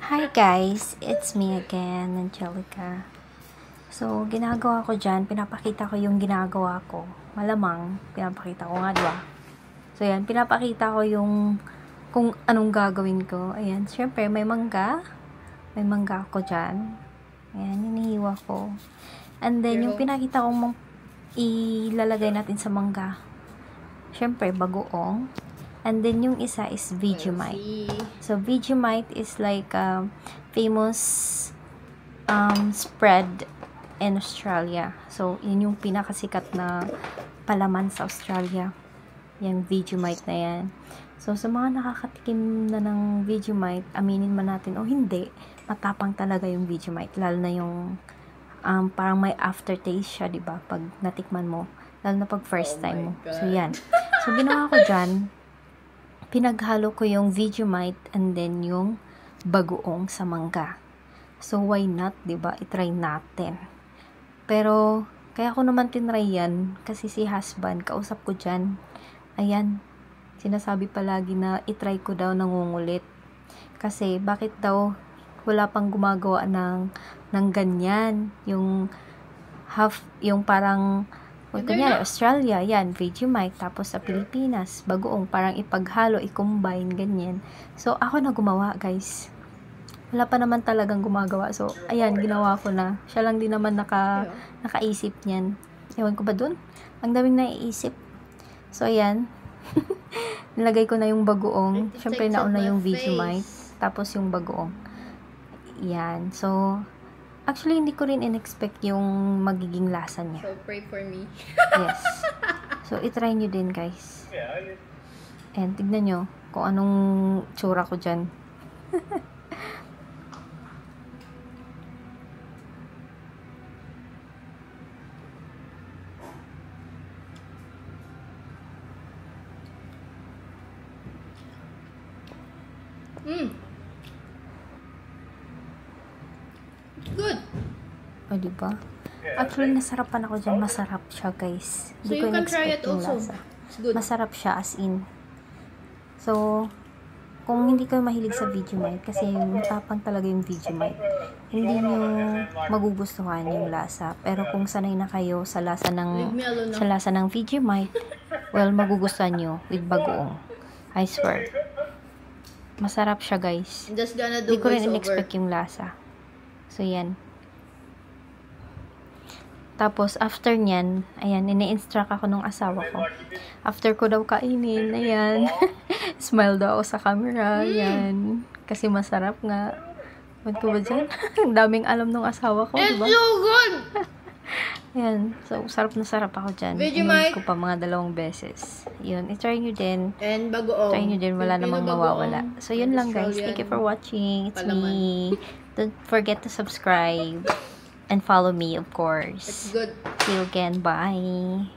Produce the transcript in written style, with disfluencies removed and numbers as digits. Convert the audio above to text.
Hi guys, it's me again, Angelica. So, ginagawa ko dyan, pinapakita ko yung ginagawa ko. Malamang, pinapakita ko nga, diba? So, yan, pinapakita ko yung kung anong gagawin ko. Ayan, syempre, may mangga. May mangga ako dyan. Ayan, hinihiwa ko. And then, yung pinakita kong ilalagay natin sa mangga. Syempre, bagoong. And then, yung isa is Vegemite. So, Vegemite is like a famous spread in Australia. So, yun yung pinakasikat na palaman sa Australia. Yung Vegemite na yan. So, sa mga nakakatikim na ng Vegemite, aminin man natin o hindi, matapang talaga yung Vegemite. Lalo na yung parang may aftertaste siya, diba? Pag natikman mo. Lalo na pag first time mo. So, yan. So, ginawa ko dyan, pinaghalo ko yung Vegemite and then yung bagoong sa mangga. So, why not, diba? I-try natin. Pero, kaya ko naman tinry yan kasi si husband, kausap ko dyan. Ayan, sinasabi palagi na i-try ko daw, nangungulit. Kasi, bakit daw wala pang gumagawa ng ganyan? Yung parang kunyari, Australia, yan, Vegemite, tapos sa Pilipinas, bagoong, parang ipaghalo, i-combine, ganyan. So, ako na gumawa, guys. Wala pa naman talagang gumagawa. So, ayan, ginawa ko na. Siya lang din naman nakaisip niyan. Ewan ko ba dun? Ang daming naiisip. So, ayan. Nilagay ko na yung bagoong. Siyempre, nauna yung Vegemite, tapos yung bagoong. Yan. So, actually, hindi ko rin in-expect yung magiging lasa niya. So, pray for me. Yes. So, itry nyo din, guys. And, tignan nyo kung anong tsura ko dyan. Good. O, diba? Actually, nasarapan ako dyan. Masarap siya, guys. So, you can try it also. It's good. Masarap siya, as in. So, kung hindi kayo mahilig sa Vegemite, kasi matapang talaga yung Vegemite, hindi nyo magugustuhan yung lasa. Pero kung sanay na kayo sa lasa ng Vegemite, well, magugustuhan nyo with bagoong. I swear. Masarap siya, guys. I'm just gonna do Hindi ko rin voiceover. in-expect yung lasa. So, yan. Tapos, after nyan, ayan, ini-instruct ako nung asawa ko. After ko daw kainin, ayan. Smile daw ako sa camera, ayan. Kasi masarap nga. Ba't ko ba dyan? Ang daming alam nung asawa ko, It's diba? so good! Ayan. So, sarap na sarap ako dyan. Vegemite. Inulit ko pa mga 2 beses. Yun, i-try nyo din. And bagoong. Try nyo din, wala namang mawawala. So, yun lang, guys. Thank you for watching. It's me. Don't forget to subscribe and follow me, of course. It's good. See you again. Bye.